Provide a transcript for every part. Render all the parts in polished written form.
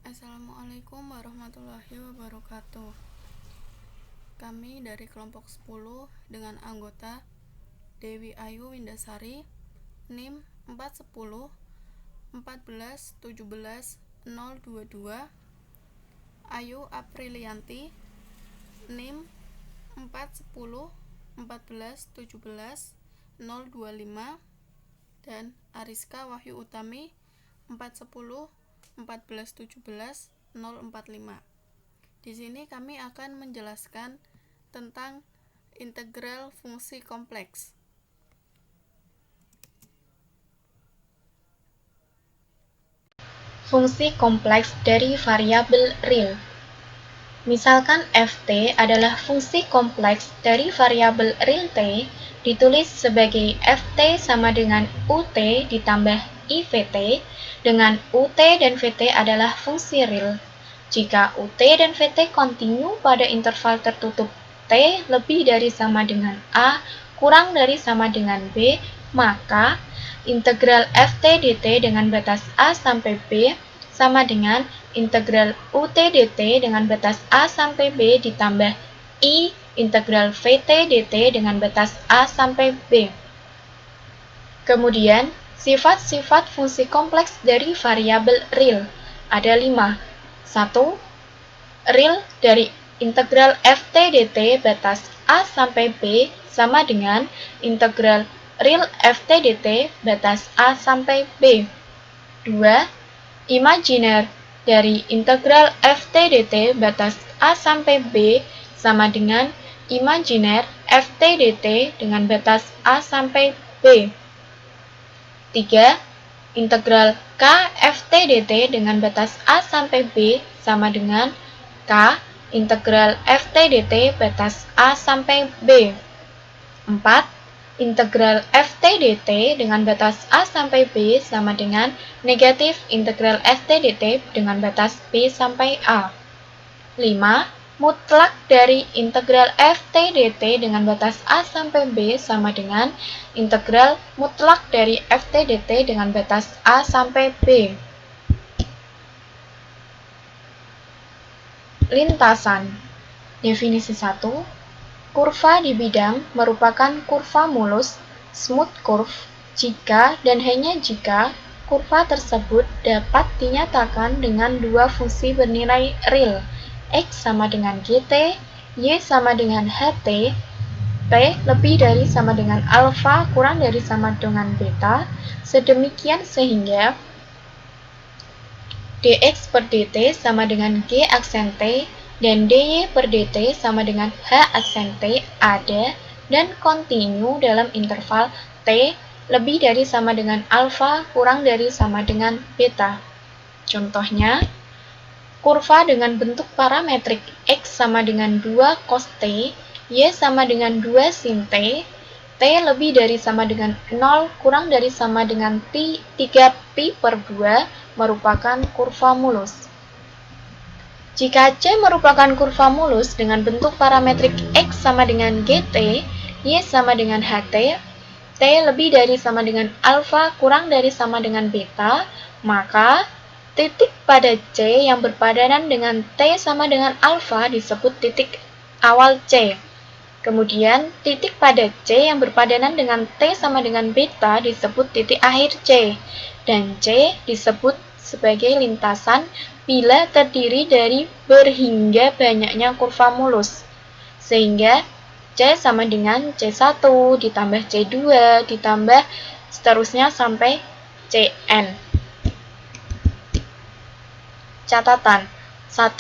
Assalamualaikum warahmatullahi wabarakatuh. Kami dari kelompok 10 dengan anggota Dewi Ayu Windasari, NIM 410 14 17 022, Ayu Aprilianti, NIM 410 14 17 025, dan Ariska Wahyu Utami 410 14 17 045. Di sini kami akan menjelaskan tentang integral fungsi kompleks. Fungsi kompleks dari variabel real. Misalkan ft adalah fungsi kompleks dari variabel real t, ditulis sebagai ft sama dengan ut ditambah ivt, dengan ut dan vt adalah fungsi real. Jika ut dan vt kontinu pada interval tertutup t lebih dari sama dengan a kurang dari sama dengan b, maka integral ft dt dengan batas a sampai b sama dengan integral ut dt dengan batas a sampai b ditambah i integral vt dt dengan batas a sampai b. Kemudian, sifat-sifat fungsi kompleks dari variabel real ada 5. 1. Real dari integral ft dt batas a sampai b sama dengan integral real ft dt batas a sampai b. 2. Imajiner dari integral ft dt batas a sampai b sama dengan imajiner ft dt dengan batas a sampai b. 3. Integral k ft dt dengan batas a sampai b sama dengan k integral ft dt batas a sampai b. 4. Integral ft dt dengan batas a sampai b sama dengan negatif integral ft dt dengan batas b sampai a. 5. Mutlak dari integral ft dt dengan batas a sampai b sama dengan integral mutlak dari ft dt dengan batas a sampai b. Lintasan. Definisi 1. Kurva di bidang merupakan kurva mulus, smooth curve, jika dan hanya jika kurva tersebut dapat dinyatakan dengan dua fungsi bernilai real, x sama dengan gt, y sama dengan ht, p lebih dari sama dengan alfa kurang dari sama dengan beta, sedemikian sehingga dx per dt sama dengan g aksen t, dan dy per dt sama dengan h aksen t ada dan kontinu dalam interval t lebih dari sama dengan alfa kurang dari sama dengan beta. Contohnya, kurva dengan bentuk parametrik x sama dengan 2 cos t, y sama dengan 2 sin t, t lebih dari sama dengan 0 kurang dari sama dengan 3pi per 2 merupakan kurva mulus. Jika C merupakan kurva mulus dengan bentuk parametrik X sama dengan GT, Y sama dengan HT, T lebih dari sama dengan alfa kurang dari sama dengan beta, maka titik pada C yang berpadanan dengan T sama dengan alfa disebut titik awal C. Kemudian, titik pada C yang berpadanan dengan T sama dengan beta disebut titik akhir C, dan C disebut sebagai lintasan bila terdiri dari berhingga banyaknya kurva mulus, sehingga C sama dengan C1 ditambah C2 ditambah seterusnya sampai Cn. Catatan 1.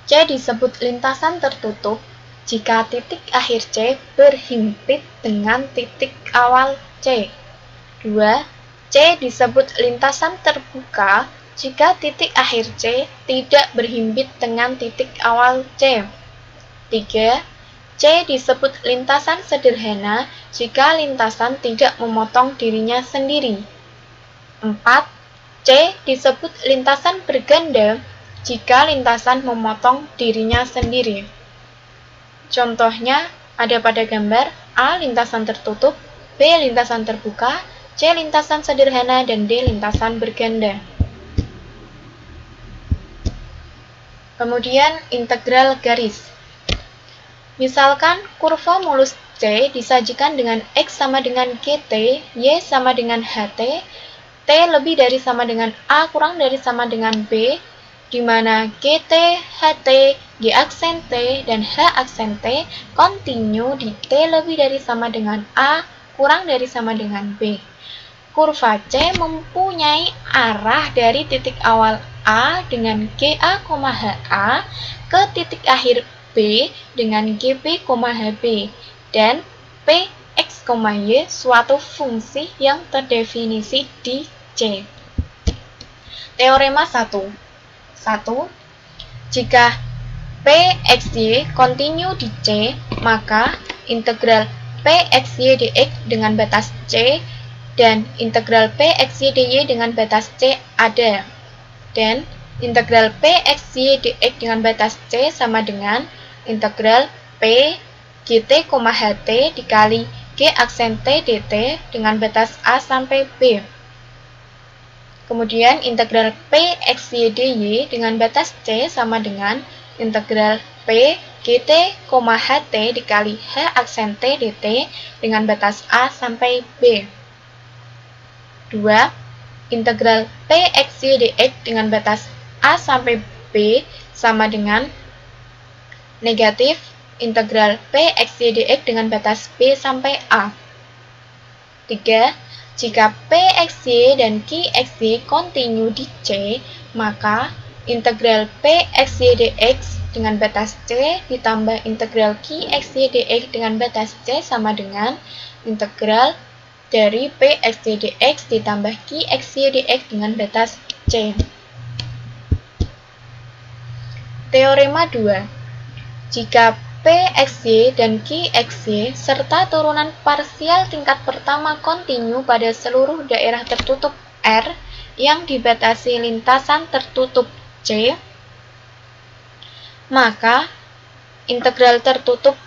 C disebut lintasan tertutup jika titik akhir C berhimpit dengan titik awal C. 2. C disebut lintasan terbuka jika titik akhir C tidak berhimpit dengan titik awal C. 3. C disebut lintasan sederhana jika lintasan tidak memotong dirinya sendiri. 4. C disebut lintasan berganda jika lintasan memotong dirinya sendiri. Contohnya ada pada gambar A lintasan tertutup, B lintasan terbuka, C lintasan sederhana, dan D lintasan berganda. Kemudian integral garis. Misalkan kurva mulus C disajikan dengan X sama dengan GT, Y sama dengan HT, T lebih dari sama dengan A kurang dari sama dengan B, di mana GT, HT, G aksen T, dan H aksen T kontinu di T lebih dari sama dengan A kurang dari sama dengan B. Kurva C mempunyai arah dari titik awal A dengan GA, HA ke titik akhir B dengan GB, HB, dan P, X, Y suatu fungsi yang terdefinisi di C. Teorema 1. 1. Jika PXY kontinu di C, maka integral PXY dx dengan batas C dan integral PXY dy dengan batas C ada. Dan integral PXY dx dengan batas C sama dengan integral P GT, HT dikali G aksen T dt dengan batas A sampai B. Kemudian integral PXY dy dengan batas C sama dengan integral P GT, HT dikali H aksen T dt dengan batas A sampai B. 2. Integral PXY dx dengan batas A sampai B sama dengan negatif integral PXY dx dengan batas B sampai A. 3. Jika PXY dan QXY kontinu di C, maka integral PXY dx dengan batas C ditambah integral QXY dx dengan batas C sama dengan integral dari PXY dx ditambah QXY dx dengan batas C. Teorema 2. Jika PXY dan QXY serta turunan parsial tingkat pertama kontinu pada seluruh daerah tertutup R yang dibatasi lintasan tertutup C, maka integral tertutup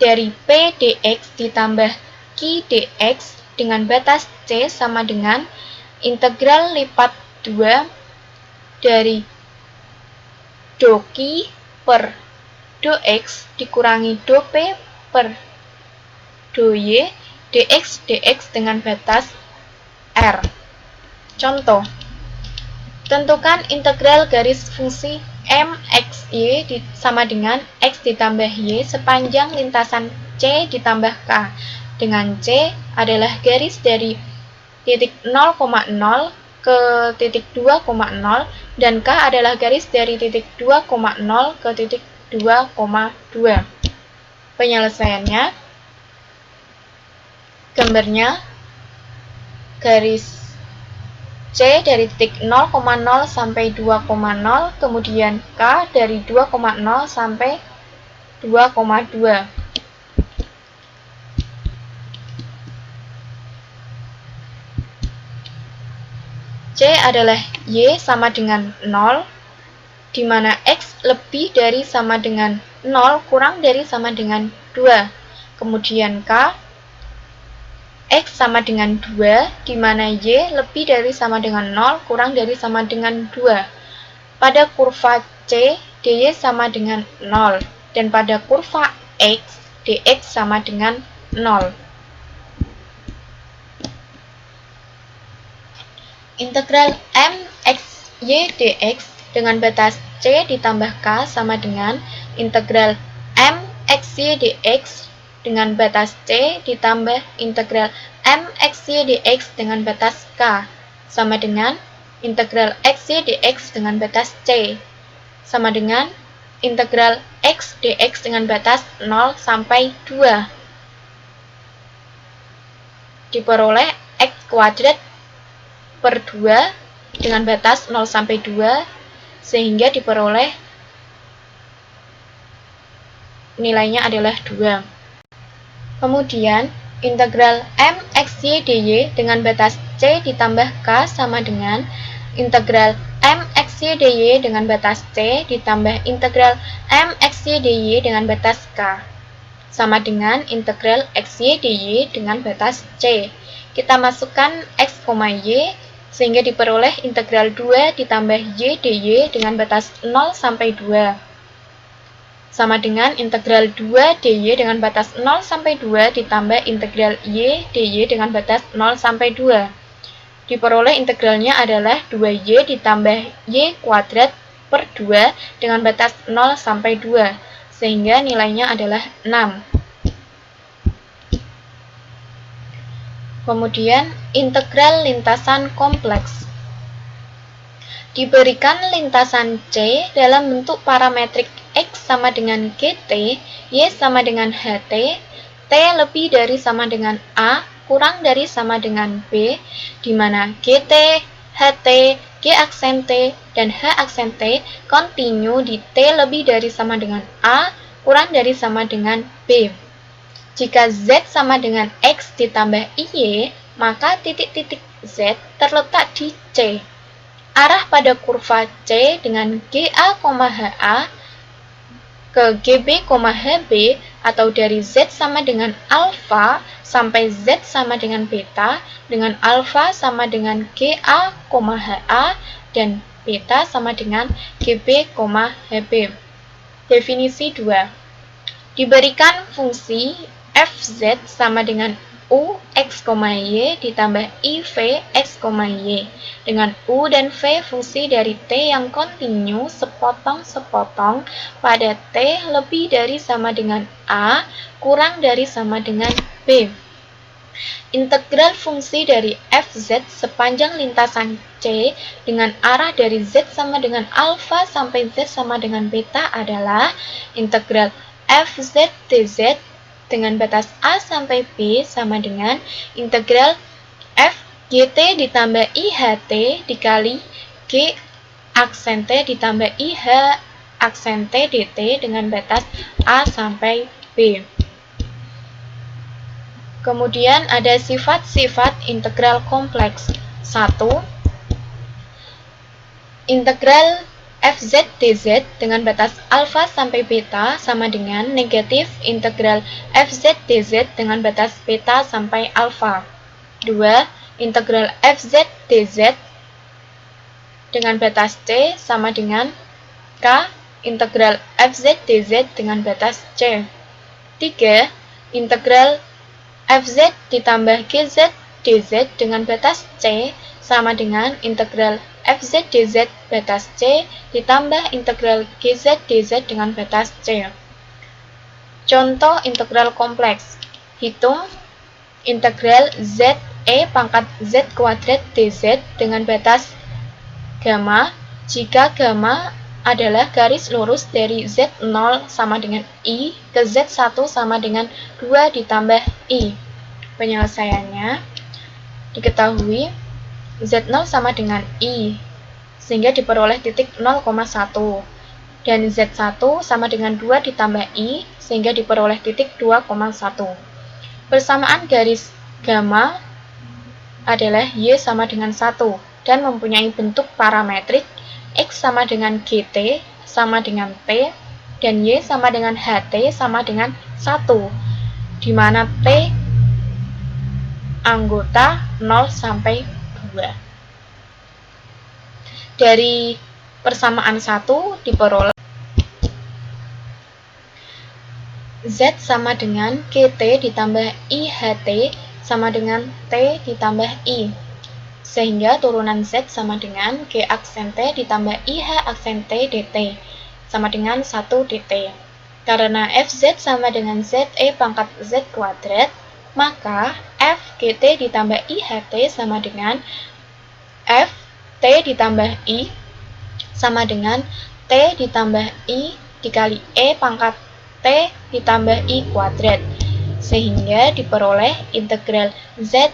dari P dx ditambah Q dx dengan batas C sama dengan integral lipat 2 dari do Q per do X dikurangi do P per do Y dx dengan batas R. Contoh, tentukan integral garis fungsi MXY sama dengan X ditambah Y sepanjang lintasan C ditambah K, dengan C adalah garis dari titik 0,0 ke titik 2,0 dan K adalah garis dari titik 2,0 ke titik 2,2. Penyelesaiannya, gambarnya garis C dari titik 0,0 sampai 2,0, kemudian K dari 2,0 sampai 2,2. C adalah Y sama dengan 0, di mana X lebih dari sama dengan 0 kurang dari sama dengan 2. Kemudian K, X sama dengan 2, di mana Y lebih dari sama dengan 0 kurang dari sama dengan 2. Pada kurva C, dy sama dengan 0, dan pada kurva X, dx sama dengan 0. Integral MXY dx dengan batas C ditambah K sama dengan integral MXY dx dengan batas C ditambah integral MXY dx dengan batas K sama dengan integral XY dx dengan batas C sama dengan integral X dx dengan batas 0 sampai 2. Diperoleh X kuadrat per 2 dengan batas 0 sampai 2, sehingga diperoleh nilainya adalah 2. Kemudian integral MXY dy dengan batas C ditambah K sama dengan integral MXY dy dengan batas C ditambah integral MXY dy dengan batas K sama dengan integral XY dy dengan batas C. Kita masukkan X, Y sehingga diperoleh integral 2 ditambah y dy dengan batas 0 sampai 2. Sama dengan integral 2 dy dengan batas 0 sampai 2 ditambah integral y dy dengan batas 0 sampai 2. Diperoleh integralnya adalah 2y ditambah y kuadrat per 2 dengan batas 0 sampai 2, sehingga nilainya adalah 6. Kemudian, integral lintasan kompleks. Diberikan lintasan C dalam bentuk parametrik X sama dengan GT, Y sama dengan HT, T lebih dari sama dengan A, kurang dari sama dengan B, di mana GT, HT, G aksen T, dan H aksen T kontinu di T lebih dari sama dengan A, kurang dari sama dengan B. Jika Z sama dengan X ditambah Y, maka titik-titik Z terletak di C. Arah pada kurva C dengan GA, HA ke GB, HB atau dari Z sama dengan alfa sampai Z sama dengan beta dengan alfa sama dengan GA, HA dan beta sama dengan GB, HB. Definisi 2. Diberikan fungsi fz sama dengan u x, y ditambah iv x, y dengan u dan v fungsi dari t yang kontinu sepotong-sepotong pada t lebih dari sama dengan a kurang dari sama dengan b. Integral fungsi dari fz sepanjang lintasan C dengan arah dari z sama dengan alfa sampai z sama dengan beta adalah integral fz dz dengan batas a sampai b sama dengan integral f gt ditambah iht dikali g aksen t ditambah ih aksen t dt dengan batas a sampai b. Kemudian ada sifat-sifat integral kompleks. 1. Integral fz dz dengan batas alfa sampai beta sama dengan negatif integral fz dz dengan batas beta sampai alfa. 2. Integral fz dz dengan batas c sama dengan k integral fz dz dengan batas c. 3. Integral fz ditambah gz dz dengan batas c sama dengan integral fz dz batas c ditambah integral gz dz dengan batas c. Contoh integral kompleks. Hitung integral z e pangkat z kuadrat dz dengan batas gamma jika gamma adalah garis lurus dari Z0 sama dengan I ke Z1 sama dengan 2 ditambah I. Penyelesaiannya diketahui Z0 sama dengan I, sehingga diperoleh titik 0,1. Dan Z1 sama dengan 2 ditambah I, sehingga diperoleh titik 2,1. Persamaan garis gamma adalah Y sama dengan 1 dan mempunyai bentuk parametrik X sama dengan GT sama dengan T dan Y sama dengan HT sama dengan 1, di mana T anggota 0 sampai 2. Dari persamaan 1 diperoleh Z sama dengan GT ditambah IHT sama dengan T ditambah I. Sehingga turunan Z sama dengan G aksen T ditambah IH aksen T dt sama dengan 1 dt. Karena FZ sama dengan ZE pangkat Z kuadrat, maka F GT ditambah IHT sama dengan F T ditambah I sama dengan T ditambah I dikali E pangkat T ditambah I kuadrat. Sehingga diperoleh integral Z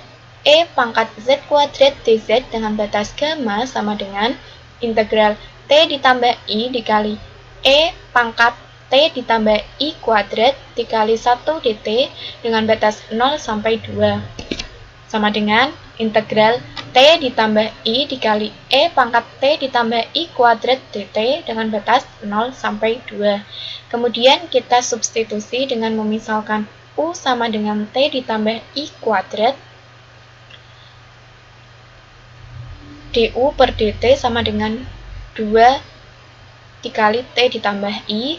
E pangkat Z kuadrat dz dengan batas gamma sama dengan integral T ditambah I dikali E pangkat T ditambah I kuadrat dikali 1 dt dengan batas 0 sampai 2 sama dengan integral T ditambah I dikali E pangkat T ditambah I kuadrat dt dengan batas 0 sampai 2. Kemudian kita substitusi dengan memisalkan U sama dengan T ditambah I kuadrat. du per dt sama dengan 2 dikali T ditambah I,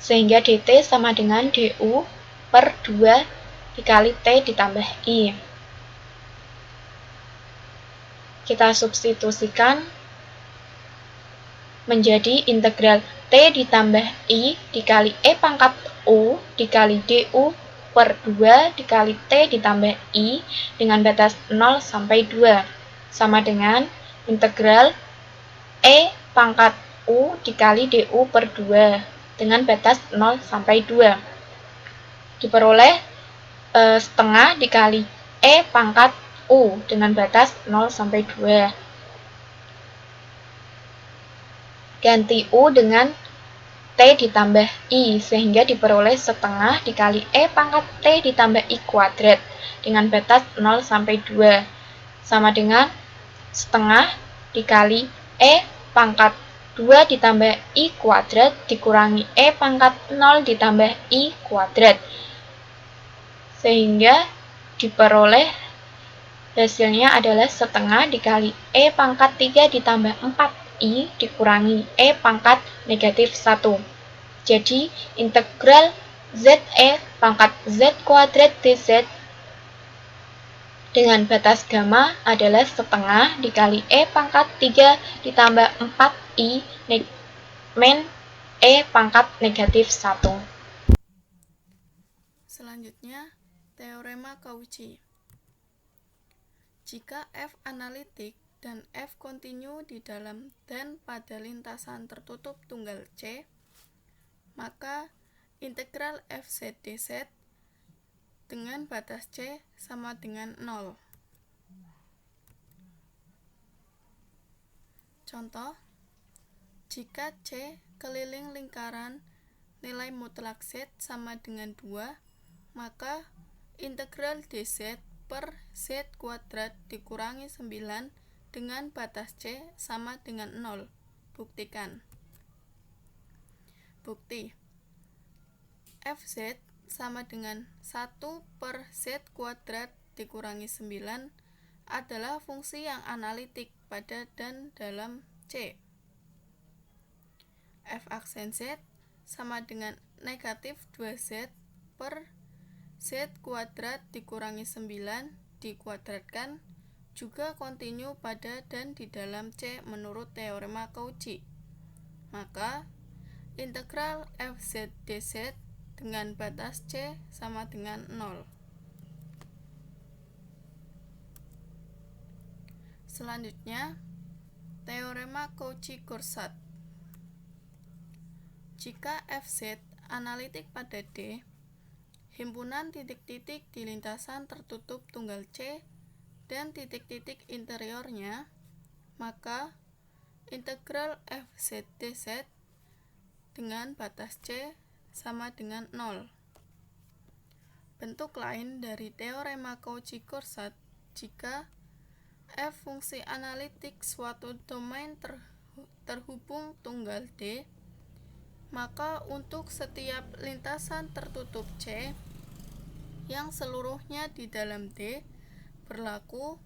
sehingga dt sama dengan du per 2 dikali T ditambah I. Kita substitusikan menjadi integral T ditambah I dikali E pangkat U dikali du per 2 dikali T ditambah I dengan batas 0 sampai 2 sama dengan integral E pangkat U dikali du per 2 dengan batas 0 sampai 2 diperoleh setengah dikali E pangkat U dengan batas 0 sampai 2. Ganti U dengan T ditambah I, sehingga diperoleh setengah dikali E pangkat T ditambah I kuadrat dengan batas 0 sampai 2 sama dengan setengah dikali E pangkat 2 ditambah I kuadrat dikurangi E pangkat 0 ditambah I kuadrat, sehingga diperoleh hasilnya adalah setengah dikali E pangkat 3 ditambah 4I dikurangi E pangkat negatif 1. Jadi, integral ZE pangkat Z kuadrat dz dengan batas gamma adalah setengah dikali E pangkat 3 ditambah 4I min E pangkat negatif 1. Selanjutnya, teorema Cauchy. Jika F analitik dan F kontinu di dalam dan pada lintasan tertutup tunggal C, maka integral Fz dz dengan batas C sama dengan 0. Contoh, jika C keliling lingkaran nilai mutlak Z sama dengan 2, maka integral dz per Z kuadrat dikurangi 9 dengan batas C sama dengan 0. Buktikan. Bukti. Fz sama dengan 1 per Z kuadrat dikurangi 9 adalah fungsi yang analitik pada dan dalam C. F aksen Z sama dengan negatif 2Z per Z kuadrat dikurangi 9 dikuadratkan juga kontinu pada dan di dalam C menurut teorema Cauchy. Maka, integral Fz dz dengan batas C sama dengan 0. Selanjutnya, teorema Cauchy-Courchard. Jika Fz analitik pada D, himpunan titik-titik di lintasan tertutup tunggal C dan titik-titik interiornya, maka integral Fz dz dengan batas C sama dengan 0. Bentuk lain dari teorema Cauchy-Courchard, jika F fungsi analitik suatu domain terhubung tunggal D, maka untuk setiap lintasan tertutup C yang seluruhnya di dalam D berlaku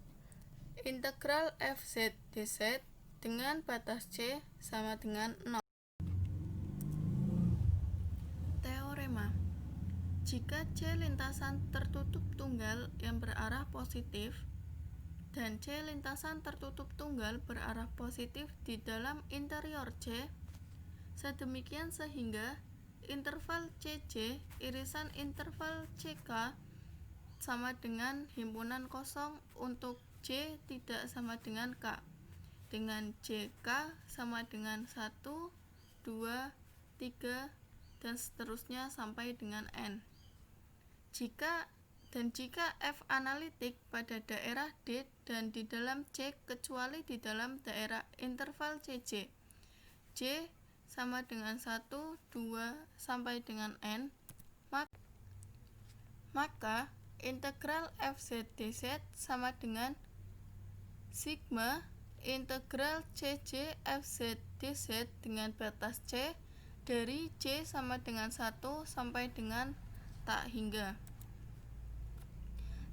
integral Fz dz dengan batas C sama dengan 0. Teorema. Jika C lintasan tertutup tunggal yang berarah positif dan C lintasan tertutup tunggal berarah positif di dalam interior C, sedemikian sehingga interval CC irisan interval CK sama dengan himpunan kosong untuk J tidak sama dengan K, dengan JK sama dengan 1, 2, 3, dan seterusnya sampai dengan N. Jika F analitik pada daerah D dan di dalam C kecuali di dalam daerah interval CC, J sama dengan 1, 2, sampai dengan N, maka integral Fz dz sama dengan sigma integral CC Fz dz dengan batas C dari J sama dengan 1 sampai dengan tak hingga.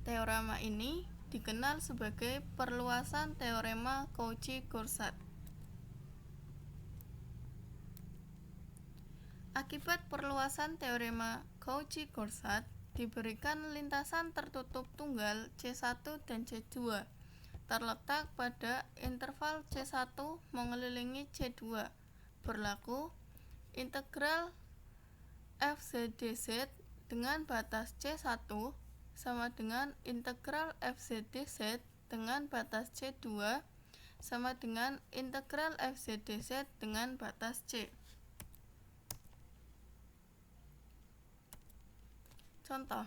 Teorema ini dikenal sebagai perluasan teorema Cauchy-Courchat. Akibat perluasan teorema Cauchy-Courchat, diberikan lintasan tertutup tunggal C1 dan C2 terletak pada interval C1 mengelilingi C2. Berlaku integral fzdz dengan batas C1 sama dengan integral fzdz dengan batas C2 sama dengan integral fzdz dengan batas C. Contoh,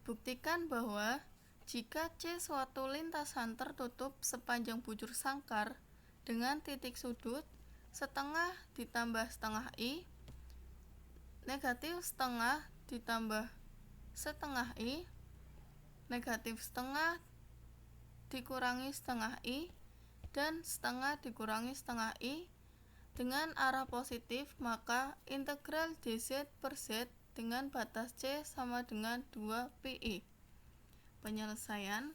buktikan bahwa jika C suatu lintasan tertutup sepanjang bujur sangkar dengan titik sudut setengah ditambah setengah I, negatif setengah ditambah setengah I, negatif setengah dikurangi setengah I, dan setengah dikurangi setengah I dengan arah positif, maka integral dz per z dengan batas C sama dengan 2pi. Penyelesaian: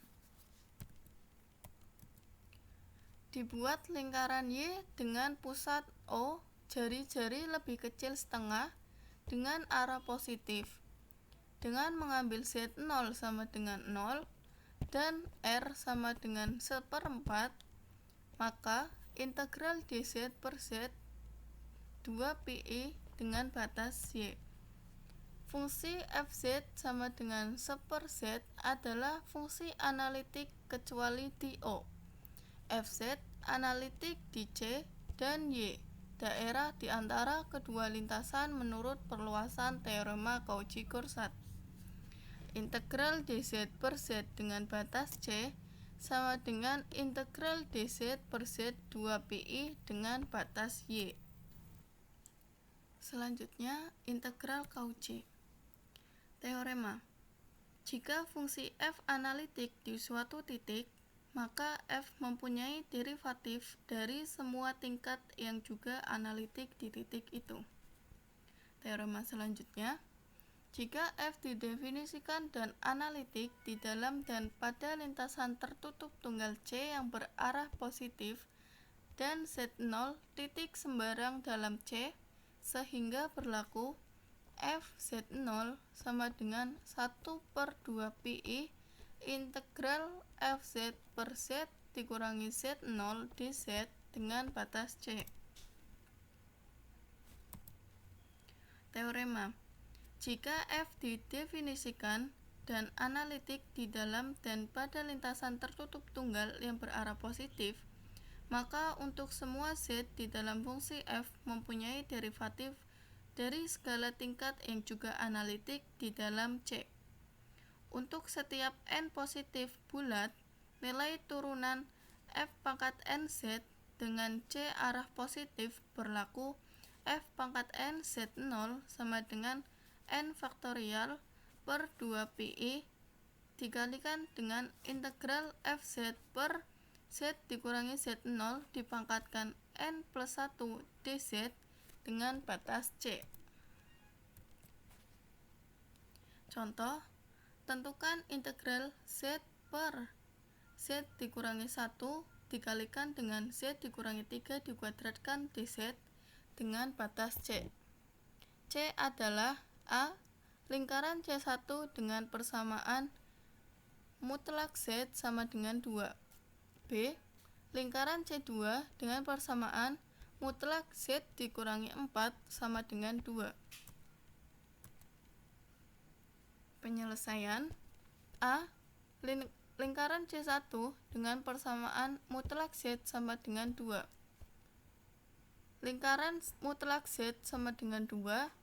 dibuat lingkaran Y dengan pusat O, jari-jari lebih kecil setengah dengan arah positif. Dengan mengambil Z0 sama dengan 0 dan R sama dengan 1/4, maka integral dz per Z 2pi dengan batas Y. Fungsi fz sama dengan 1/z adalah fungsi analitik kecuali di O. Fz analitik di C dan Y, daerah di antara kedua lintasan menurut perluasan teorema Cauchy-Courchat. Integral dz per z dengan batas C sama dengan integral dz per z 2pi dengan batas Y. Selanjutnya, integral Cauchy. Teorema: jika fungsi f analitik di suatu titik, maka f mempunyai derivatif dari semua tingkat yang juga analitik di titik itu. Teorema selanjutnya: jika f didefinisikan dan analitik di dalam dan pada lintasan tertutup tunggal C yang berarah positif dan Z0 titik sembarang dalam C, sehingga berlaku f Z0 sama dengan 1/2pi integral fz per z dikurangi Z0 dz dengan batas C. Teorema: jika f didefinisikan dan analitik di dalam dan pada lintasan tertutup tunggal yang berarah positif, maka untuk semua z di dalam fungsi f mempunyai derivatif dari segala tingkat yang juga analitik di dalam C. Untuk setiap n positif bulat, nilai turunan f pangkat nz dengan C arah positif berlaku f pangkat n z0 sama dengan n faktorial per 2pi dikalikan dengan integral fz per z dikurangi z0 dipangkatkan n plus 1 dz dengan batas C. Contoh, tentukan integral z per z dikurangi 1 dikalikan dengan z dikurangi 3 dikuadratkan dz dengan batas C. C adalah A. Lingkaran C1 dengan persamaan mutlak Z sama dengan 2. B. Lingkaran C2 dengan persamaan mutlak Z dikurangi 4 sama dengan 2. Penyelesaian: A. Lingkaran C1 dengan persamaan mutlak Z sama dengan 2. Lingkaran mutlak Z sama dengan 2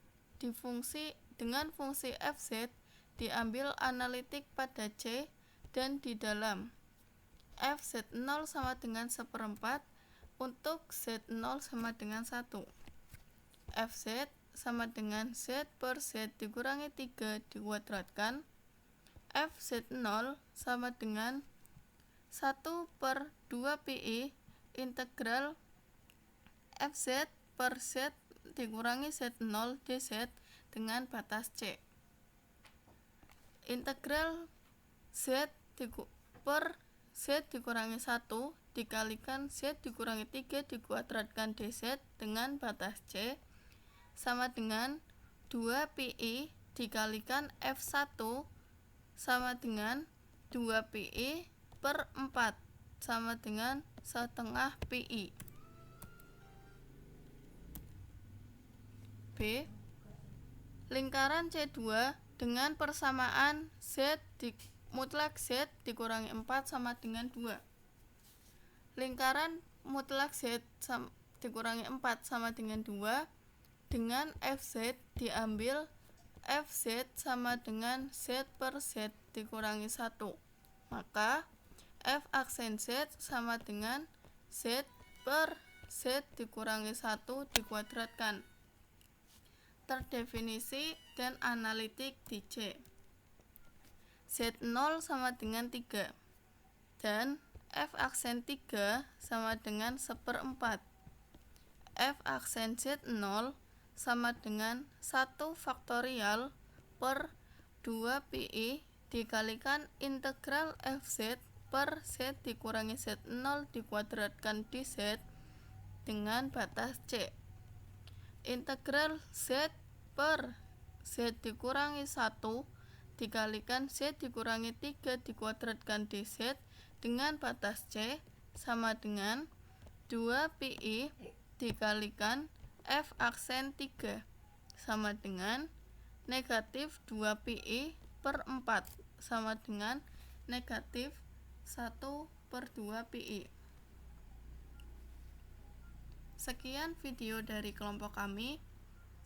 dengan fungsi fz diambil analitik pada C dan di dalam fz0 sama dengan 1/4 untuk z0 sama dengan 1. Fz sama dengan z per z dikurangi 3 dikuadratkan. Fz0 sama dengan 1/2pi integral fz per z dikurangi z0 dz dengan batas C. Integral z per Z dikurangi 1 dikalikan Z dikurangi 3 dikuadratkan dz dengan batas C sama dengan 2pi dikalikan F1 sama dengan 2pi per 4 sama dengan setengah pi. B. Lingkaran C2 dengan persamaan mutlak Z dikurangi 4 sama dengan 2. Lingkaran mutlak Z dikurangi 4 sama dengan 2 dengan Fz diambil Fz sama dengan Z per Z dikurangi 1. Maka F aksen Z sama dengan Z per Z dikurangi 1 dikuadratkan. Terdefinisi dan analitik di C. Z0 sama dengan 3 dan F aksen 3 sama dengan 1/4. F aksen Z0 sama dengan 1 faktorial per 2pi dikalikan integral Fz per Z dikurangi Z0 dikuadratkan dz dengan batas C. Integral Z per Z dikurangi 1 dikalikan Z dikurangi 3 dikuadratkan dz dengan batas C sama dengan 2pi dikalikan F aksen 3 sama dengan negatif 2pi per 4 sama dengan negatif 1/2pi. Sekian video dari kelompok kami.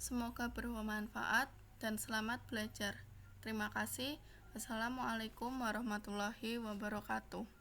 Semoga bermanfaat dan selamat belajar. Terima kasih. Wassalamualaikum warahmatullahi wabarakatuh.